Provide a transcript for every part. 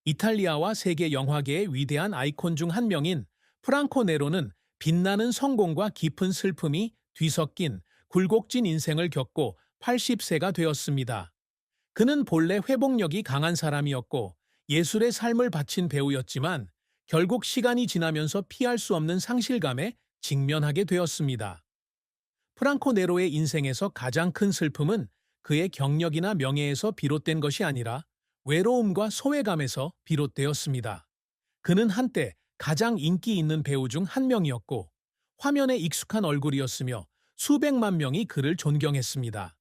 이탈리아와 세계 영화계의 위대한 아이콘 중 한 명인 프랑코 네로는 빛나는 성공과 깊은 슬픔이 뒤섞인 굴곡진 인생을 겪고 80세가 되었습니다. 그는 본래 회복력이 강한 사람이었고 예술의 삶을 바친 배우였지만 결국 시간이 지나면서 피할 수 없는 상실감에 직면하게 되었습니다. 프랑코 네로의 인생에서 가장 큰 슬픔은 그의 경력이나 명예에서 비롯된 것이 아니라 외로움과 소외감에서 비롯되었습니다. 그는 한때 가장 인기 있는 배우 중 한 명이었고 화면에 익숙한 얼굴이었으며 수백만 명이 그를 존경했습니다.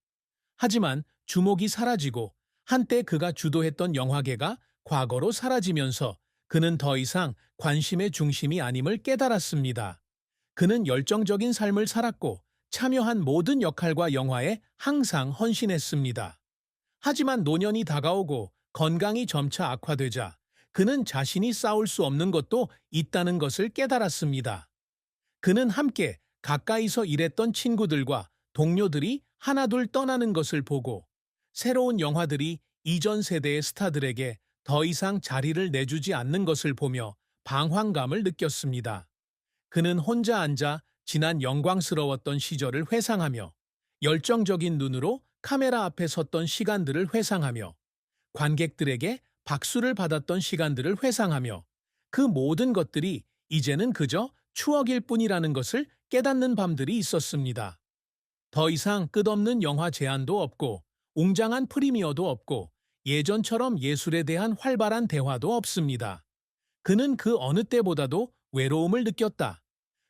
하지만 주목이 사라지고 한때 그가 주도했던 영화계가 과거로 사라지면서 그는 더 이상 관심의 중심이 아님을 깨달았습니다. 그는 열정적인 삶을 살았고 참여한 모든 역할과 영화에 항상 헌신했습니다. 하지만 노년이 다가오고 건강이 점차 악화되자 그는 자신이 싸울 수 없는 것도 있다는 것을 깨달았습니다. 그는 함께 가까이서 일했던 친구들과 동료들이 하나둘 떠나는 것을 보고 새로운 영화들이 이전 세대의 스타들에게 더 이상 자리를 내주지 않는 것을 보며 방황감을 느꼈습니다. 그는 혼자 앉아 지난 영광스러웠던 시절을 회상하며 열정적인 눈으로 카메라 앞에 섰던 시간들을 회상하며 관객들에게 박수를 받았던 시간들을 회상하며 그 모든 것들이 이제는 그저 추억일 뿐이라는 것을 깨닫는 밤들이 있었습니다. 더 이상 끝없는 영화 제안도 없고 웅장한 프리미어도 없고 예전처럼 예술에 대한 활발한 대화도 없습니다. 그는 그 어느 때보다도 외로움을 느꼈다.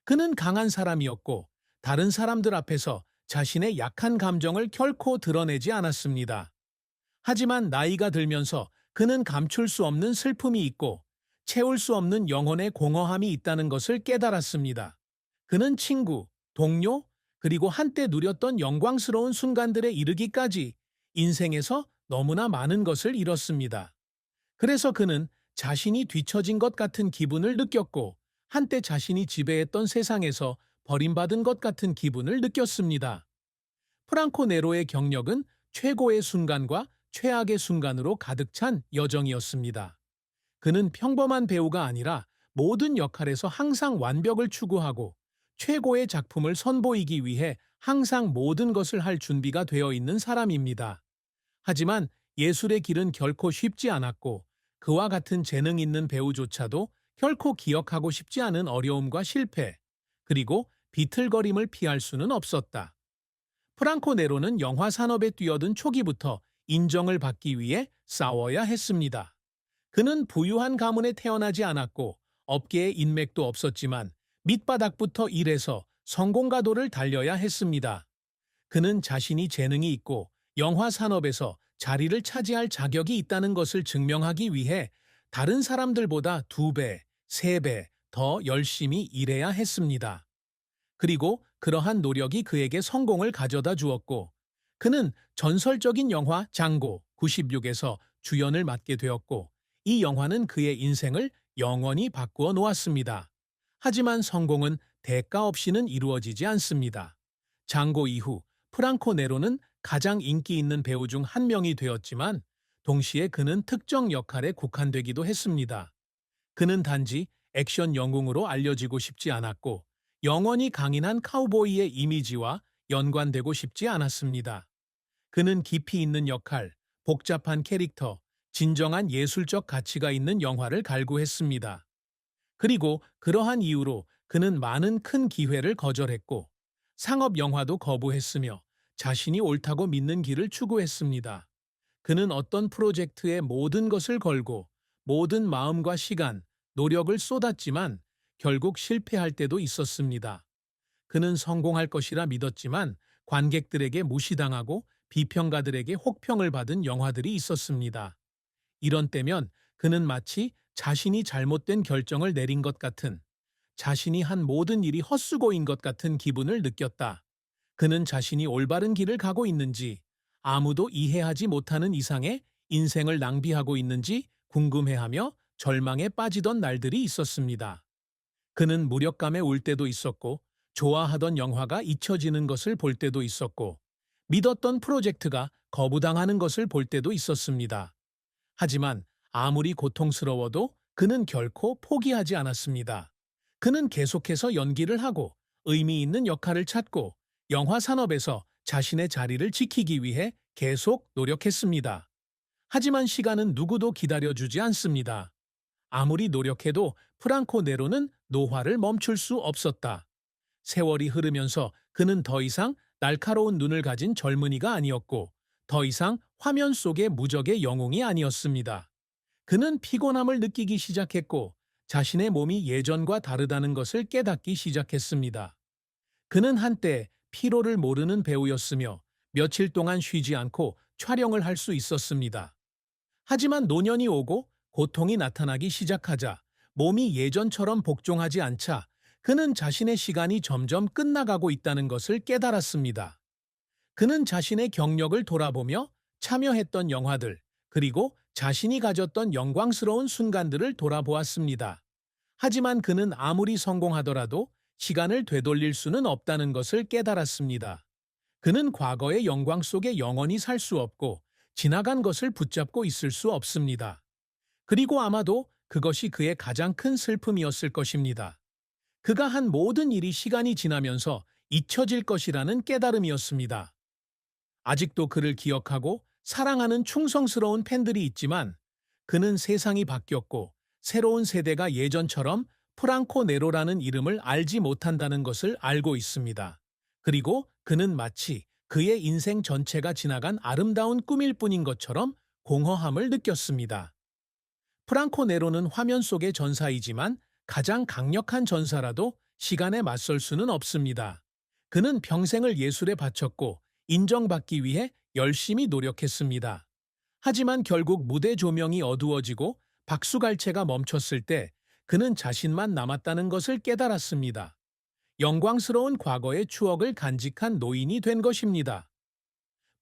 그는 강한 사람이었고 다른 사람들 앞에서 자신의 약한 감정을 결코 드러내지 않았습니다. 하지만 나이가 들면서 그는 감출 수 없는 슬픔이 있고 채울 수 없는 영혼의 공허함이 있다는 것을 깨달았습니다. 그는 친구, 동료, 그리고 한때 누렸던 영광스러운 순간들에 이르기까지 인생에서 너무나 많은 것을 잃었습니다. 그래서 그는 자신이 뒤처진 것 같은 기분을 느꼈고 한때 자신이 지배했던 세상에서 버림받은 것 같은 기분을 느꼈습니다. 프랑코 네로의 경력은 최고의 순간과 최악의 순간으로 가득 찬 여정이었습니다. 그는 평범한 배우가 아니라 모든 역할에서 항상 완벽을 추구하고 최고의 작품을 선보이기 위해 항상 모든 것을 할 준비가 되어 있는 사람입니다. 하지만 예술의 길은 결코 쉽지 않았고 그와 같은 재능 있는 배우조차도 결코 기억하고 싶지 않은 어려움과 실패, 그리고 비틀거림을 피할 수는 없었다. 프랑코 네로는 영화 산업에 뛰어든 초기부터 인정을 받기 위해 싸워야 했습니다. 그는 부유한 가문에 태어나지 않았고 업계에 인맥도 없었지만 밑바닥부터 일해서 성공가도를 달려야 했습니다. 그는 자신이 재능이 있고 영화 산업에서 자리를 차지할 자격이 있다는 것을 증명하기 위해 다른 사람들보다 2배, 3배 더 열심히 일해야 했습니다. 그리고 그러한 노력이 그에게 성공을 가져다 주었고 그는 전설적인 영화 장고 96에서 주연을 맡게 되었고 이 영화는 그의 인생을 영원히 바꾸어 놓았습니다. 하지만 성공은 대가 없이는 이루어지지 않습니다. 장고 이후 프랑코 네로는 가장 인기 있는 배우 중 한 명이 되었지만 동시에 그는 특정 역할에 국한되기도 했습니다. 그는 단지 액션 영웅으로 알려지고 싶지 않았고 영원히 강인한 카우보이의 이미지와 연관되고 싶지 않았습니다. 그는 깊이 있는 역할, 복잡한 캐릭터, 진정한 예술적 가치가 있는 영화를 갈구했습니다. 그리고 그러한 이유로 그는 많은 큰 기회를 거절했고 상업 영화도 거부했으며 자신이 옳다고 믿는 길을 추구했습니다. 그는 어떤 프로젝트에 모든 것을 걸고 모든 마음과 시간, 노력을 쏟았지만 결국 실패할 때도 있었습니다. 그는 성공할 것이라 믿었지만 관객들에게 무시당하고 비평가들에게 혹평을 받은 영화들이 있었습니다. 이런 때면 그는 마치 자신이 잘못된 결정을 내린 것 같은, 자신이 한 모든 일이 헛수고인 것 같은 기분을 느꼈다. 그는 자신이 올바른 길을 가고 있는지, 아무도 이해하지 못하는 이상의 인생을 낭비하고 있는지 궁금해하며 절망에 빠지던 날들이 있었습니다. 그는 무력감에 울 때도 있었고, 좋아하던 영화가 잊혀지는 것을 볼 때도 있었고, 믿었던 프로젝트가 거부당하는 것을 볼 때도 있었습니다. 하지만 아무리 고통스러워도 그는 결코 포기하지 않았습니다. 그는 계속해서 연기를 하고 의미 있는 역할을 찾고 영화 산업에서 자신의 자리를 지키기 위해 계속 노력했습니다. 하지만 시간은 누구도 기다려주지 않습니다. 아무리 노력해도 프랑코 네로는 노화를 멈출 수 없었다. 세월이 흐르면서 그는 더 이상 날카로운 눈을 가진 젊은이가 아니었고 더 이상 화면 속의 무적의 영웅이 아니었습니다. 그는 피곤함을 느끼기 시작했고 자신의 몸이 예전과 다르다는 것을 깨닫기 시작했습니다. 그는 한때 피로를 모르는 배우였으며 며칠 동안 쉬지 않고 촬영을 할 수 있었습니다. 하지만 노년이 오고 고통이 나타나기 시작하자 몸이 예전처럼 복종하지 않자 그는 자신의 시간이 점점 끝나가고 있다는 것을 깨달았습니다. 그는 자신의 경력을 돌아보며 참여했던 영화들, 그리고 자신이 가졌던 영광스러운 순간들을 돌아보았습니다. 하지만 그는 아무리 성공하더라도 시간을 되돌릴 수는 없다는 것을 깨달았습니다. 그는 과거의 영광 속에 영원히 살 수 없고 지나간 것을 붙잡고 있을 수 없습니다. 그리고 아마도 그것이 그의 가장 큰 슬픔이었을 것입니다. 그가 한 모든 일이 시간이 지나면서 잊혀질 것이라는 깨달음이었습니다. 아직도 그를 기억하고 사랑하는 충성스러운 팬들이 있지만 그는 세상이 바뀌었고 새로운 세대가 예전처럼 프랑코 네로라는 이름을 알지 못한다는 것을 알고 있습니다. 그리고 그는 마치 그의 인생 전체가 지나간 아름다운 꿈일 뿐인 것처럼 공허함을 느꼈습니다. 프랑코 네로는 화면 속의 전사이지만 가장 강력한 전사라도 시간에 맞설 수는 없습니다. 그는 평생을 예술에 바쳤고 인정받기 위해 열심히 노력했습니다. 하지만 결국 무대 조명이 어두워지고 박수갈채가 멈췄을 때 그는 자신만 남았다는 것을 깨달았습니다. 영광스러운 과거의 추억을 간직한 노인이 된 것입니다.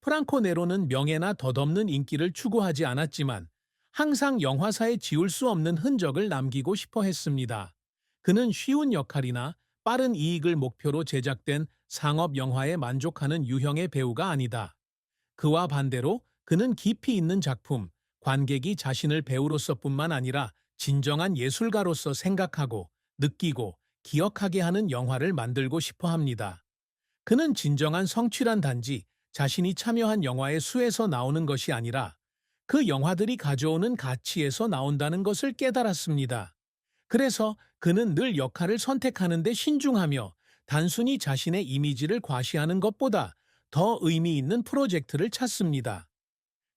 프랑코 네로는 명예나 덧없는 인기를 추구하지 않았지만 항상 영화사에 지울 수 없는 흔적을 남기고 싶어 했습니다. 그는 쉬운 역할이나 빠른 이익을 목표로 제작된 상업 영화에 만족하는 유형의 배우가 아니다. 그와 반대로 그는 깊이 있는 작품, 관객이 자신을 배우로서뿐만 아니라 진정한 예술가로서 생각하고 느끼고 기억하게 하는 영화를 만들고 싶어 합니다. 그는 진정한 성취란 단지 자신이 참여한 영화의 수에서 나오는 것이 아니라 그 영화들이 가져오는 가치에서 나온다는 것을 깨달았습니다. 그래서 그는 늘 역할을 선택하는 데 신중하며 단순히 자신의 이미지를 과시하는 것보다 더 의미 있는 프로젝트를 찾습니다.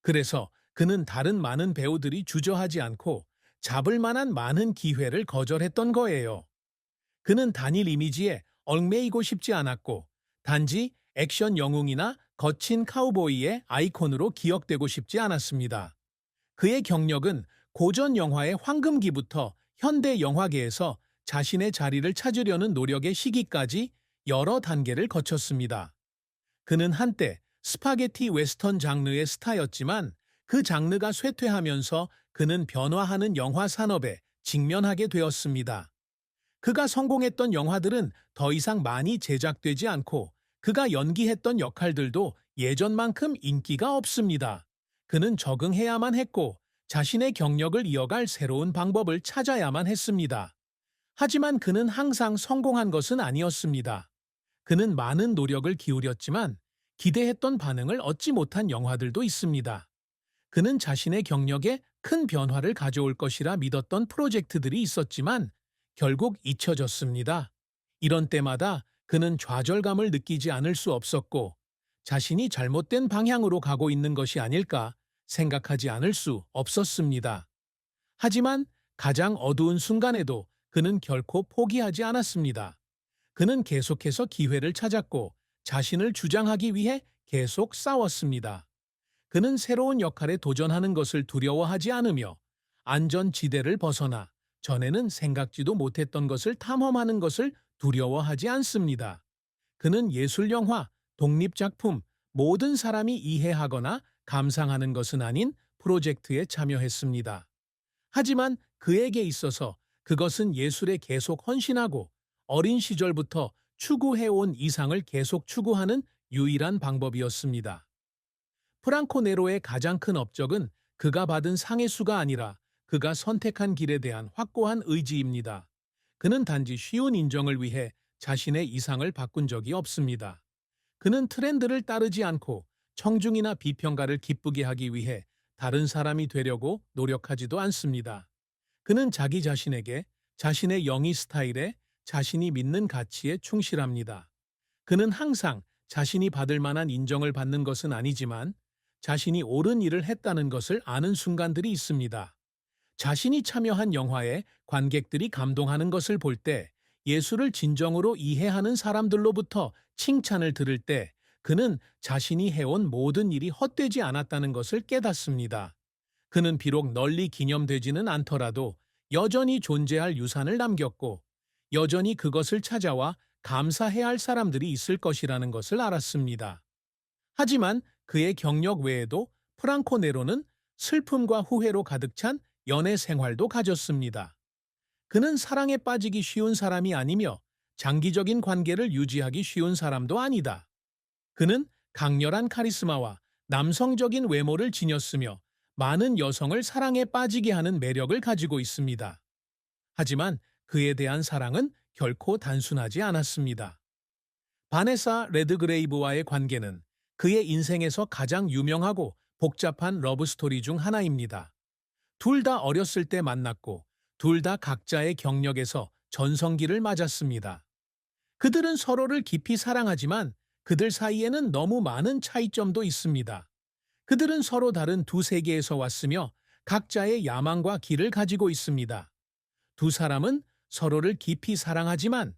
그래서 그는 다른 많은 배우들이 주저하지 않고 잡을 만한 많은 기회를 거절했던 거예요. 그는 단일 이미지에 얽매이고 싶지 않았고 단지 액션 영웅이나 거친 카우보이의 아이콘으로 기억되고 싶지 않았습니다. 그의 경력은 고전 영화의 황금기부터 현대 영화계에서 자신의 자리를 찾으려는 노력의 시기까지 여러 단계를 거쳤습니다. 그는 한때 스파게티 웨스턴 장르의 스타였지만 그 장르가 쇠퇴하면서 그는 변화하는 영화 산업에 직면하게 되었습니다. 그가 성공했던 영화들은 더 이상 많이 제작되지 않고 그가 연기했던 역할들도 예전만큼 인기가 없습니다. 그는 적응해야만 했고 자신의 경력을 이어갈 새로운 방법을 찾아야만 했습니다. 하지만 그는 항상 성공한 것은 아니었습니다. 그는 많은 노력을 기울였지만 기대했던 반응을 얻지 못한 영화들도 있습니다. 그는 자신의 경력에 큰 변화를 가져올 것이라 믿었던 프로젝트들이 있었지만 결국 잊혀졌습니다. 이런 때마다 그는 좌절감을 느끼지 않을 수 없었고 자신이 잘못된 방향으로 가고 있는 것이 아닐까 생각하지 않을 수 없었습니다. 하지만 가장 어두운 순간에도 그는 결코 포기하지 않았습니다. 그는 계속해서 기회를 찾았고 자신을 주장하기 위해 계속 싸웠습니다. 그는 새로운 역할에 도전하는 것을 두려워하지 않으며 안전지대를 벗어나 전에는 생각지도 못했던 것을 탐험하는 것을 두려워하지 않습니다. 그는 예술영화, 독립작품, 모든 사람이 이해하거나 감상하는 것은 아닌 프로젝트에 참여했습니다. 하지만 그에게 있어서 그것은 예술에 계속 헌신하고 어린 시절부터 추구해온 이상을 계속 추구하는 유일한 방법이었습니다. 프랑코 네로의 가장 큰 업적은 그가 받은 상의 수가 아니라 그가 선택한 길에 대한 확고한 의지입니다. 그는 단지 쉬운 인정을 위해 자신의 이상을 바꾼 적이 없습니다. 그는 트렌드를 따르지 않고 청중이나 비평가를 기쁘게 하기 위해 다른 사람이 되려고 노력하지도 않습니다. 그는 자기 자신에게 자신의 영위 스타일에 자신이 믿는 가치에 충실합니다. 그는 항상 자신이 받을 만한 인정을 받는 것은 아니지만 자신이 옳은 일을 했다는 것을 아는 순간들이 있습니다. 자신이 참여한 영화에 관객들이 감동하는 것을 볼 때, 예수를 진정으로 이해하는 사람들로부터 칭찬을 들을 때, 그는 자신이 해온 모든 일이 헛되지 않았다는 것을 깨닫습니다. 그는 비록 널리 기념되지는 않더라도 여전히 존재할 유산을 남겼고, 여전히 그것을 찾아와 감사해야 할 사람들이 있을 것이라는 것을 알았습니다. 하지만 그의 경력 외에도 프랑코 네로는 슬픔과 후회로 가득 찬 연애 생활도 가졌습니다. 그는 사랑에 빠지기 쉬운 사람이 아니며 장기적인 관계를 유지하기 쉬운 사람도 아니다. 그는 강렬한 카리스마와 남성적인 외모를 지녔으며 많은 여성을 사랑에 빠지게 하는 매력을 가지고 있습니다. 하지만 그에 대한 사랑은 결코 단순하지 않았습니다. 바네사 레드그레이브와의 관계는 그의 인생에서 가장 유명하고 복잡한 러브스토리 중 하나입니다. 둘 다 어렸을 때 만났고 둘 다 각자의 경력에서 전성기를 맞았습니다. 그들은 서로를 깊이 사랑하지만 그들 사이에는 너무 많은 차이점도 있습니다. 그들은 서로 다른 두 세계에서 왔으며 각자의 야망과 길을 가지고 있습니다. 두 사람은 서로를 깊이 사랑하지만